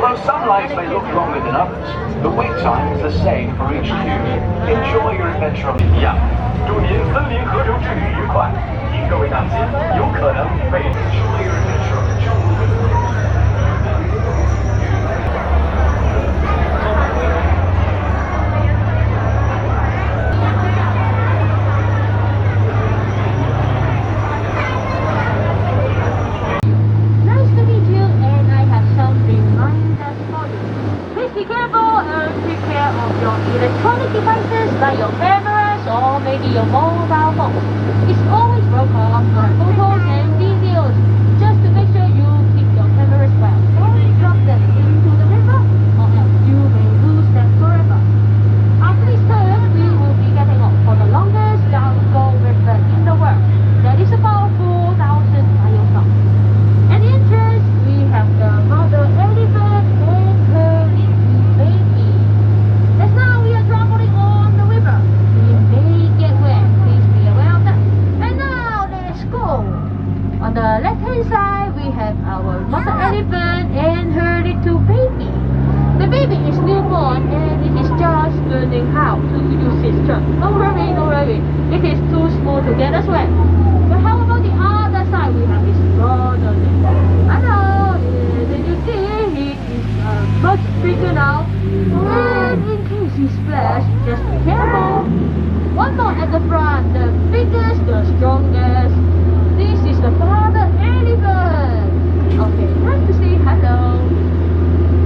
Although some lines may look longer than others, the wait time is the same for each queue. Enjoy your adventure. 一样，祝您森林河流之旅愉快。提各位当心，有可能被 Enjoy your adventure. Electronic devices like your cameras or maybe your mobile phone. It's always welcome for photos and videos just to make sure you keep your cameras well. Don't drop them into the river or else you may lose them forever. After this turn, we will be getting off for the longest jungle river in the world. That is about 4,000 miles long. At the entrance, we have the mother elephant and her little baby. As now we are traveling on the river. We may get wet, please be aware of that. And now let's go. On the left-hand side, we have our mother elephant and her little baby. The baby is newborn and it is just learning how to use its trunk. Don't worry, don't worry. It is too small to get us wet. But how about the other side? We have his brother. Hello, did you see? He is much bigger now. And in case he splash, just be careful. One more at the front, the biggest, the strongest. This is the father elephant. Okay, time to say hello.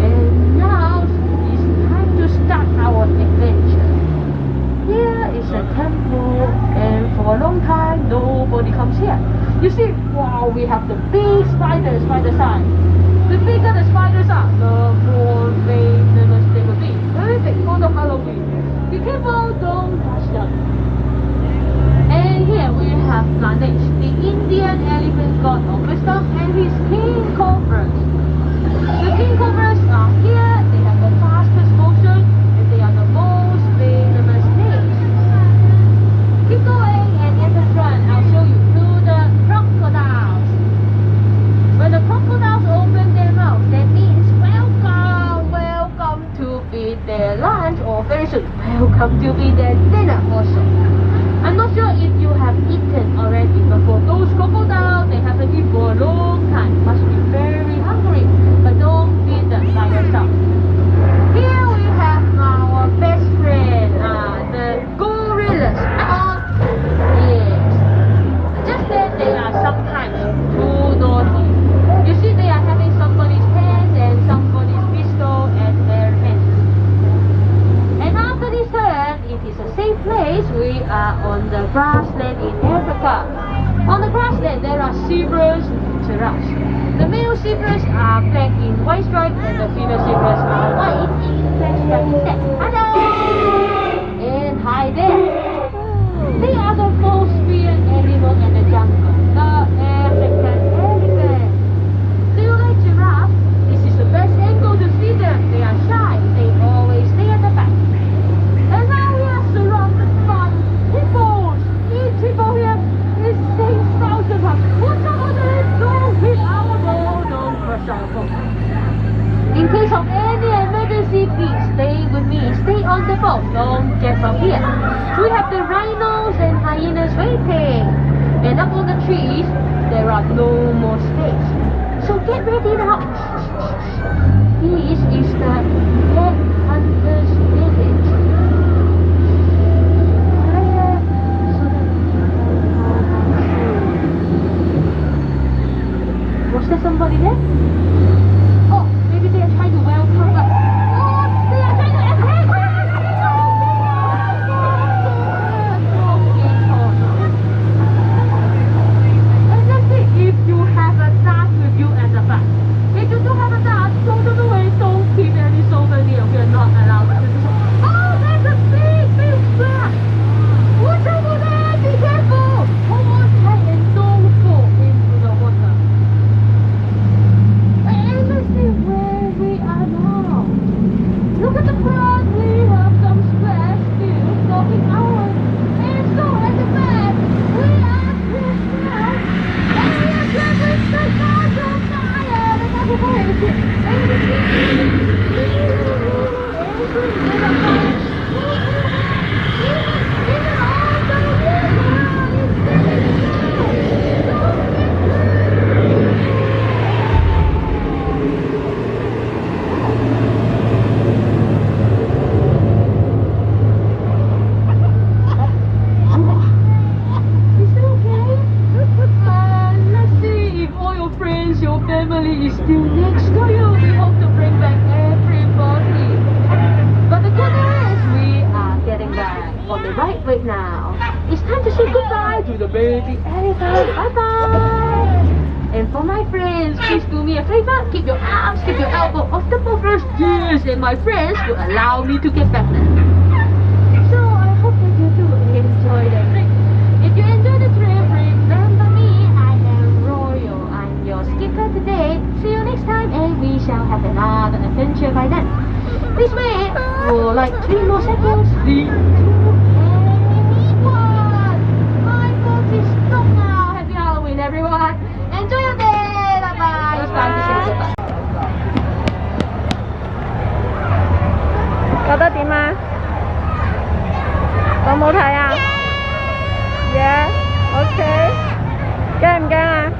And now it's time to start our adventure. Here is a temple, and for a long time nobody comes here. You see, wow, we have the big spiders by the side. The bigger the spiders are, the more venomous they will be. Perfect for the Halloween. Be careful, don't touch them. And here we have Ganesh, the Indian elephant god of wisdom, and his king cobras. The king cobras are here. They have the fastest motion, and they are the most venomous snakes. Keep going, and at the front, I'll show you to the crocodiles. When the crocodiles open their mouth, that means welcome, welcome to be their lunch, or very soon, welcome to be their dinner also. I'm not sure if you have eaten already, but for those crocodiles, they haven't eaten for a long time. Must be very hungry, but don't feed them by yourself. Here we have our best friend, the gorillas. Yes. Just that they are sometimes too naughty. You see, they are having somebody's hands and somebody's pistol at their hands. And after this turn, it is a safe place. We are on the grassland in Africa. On the grassland, there are zebras and giraffes. The male zebras are black in white stripes, and the female zebras are white in black stripes instead. Hello! And hi there. They are the most feared animal in the jungle, the African elephant. Do you like giraffe? This is the best angle to see them. They are shy. They always stay at the back. And now we are surrounded by hippos. Each hippo here is 6,000 pounds. What's up with it? Don't hit our boat. Don't crush our boat. In case of any emergency, please stay with me. Stay on the boat. Don't get from here. We have the rhinos and hyenas waiting. And up on the trees, there are no more snakes. So get ready now. This is the Dead Hunter's Village. Was there somebody there? Oh, maybe they are trying to welcome us. Oh, they are trying to attack us! And let's see if you have a staff with you at the back. If you don't right now. It's time to say goodbye to the baby elephant. Bye-bye. And for my friends, please do me a favor. Keep your arms, keep your elbow off the buffers. Yes, and my friends will allow me to get back there. So I hope that you do enjoy the trip. If you enjoy the trip, remember me. I am Royal. I'm your skipper today. See you next time, and we shall have another adventure by then. Please wait for like 3 more seconds. 3, 2, and 1. My boat is stopped now. Happy Halloween, everyone. Enjoy your day. Bye bye. It's time to say goodbye. 覺得點啊？好唔好睇啊？Yeah, OK。驚唔驚啊？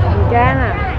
唔驚啊！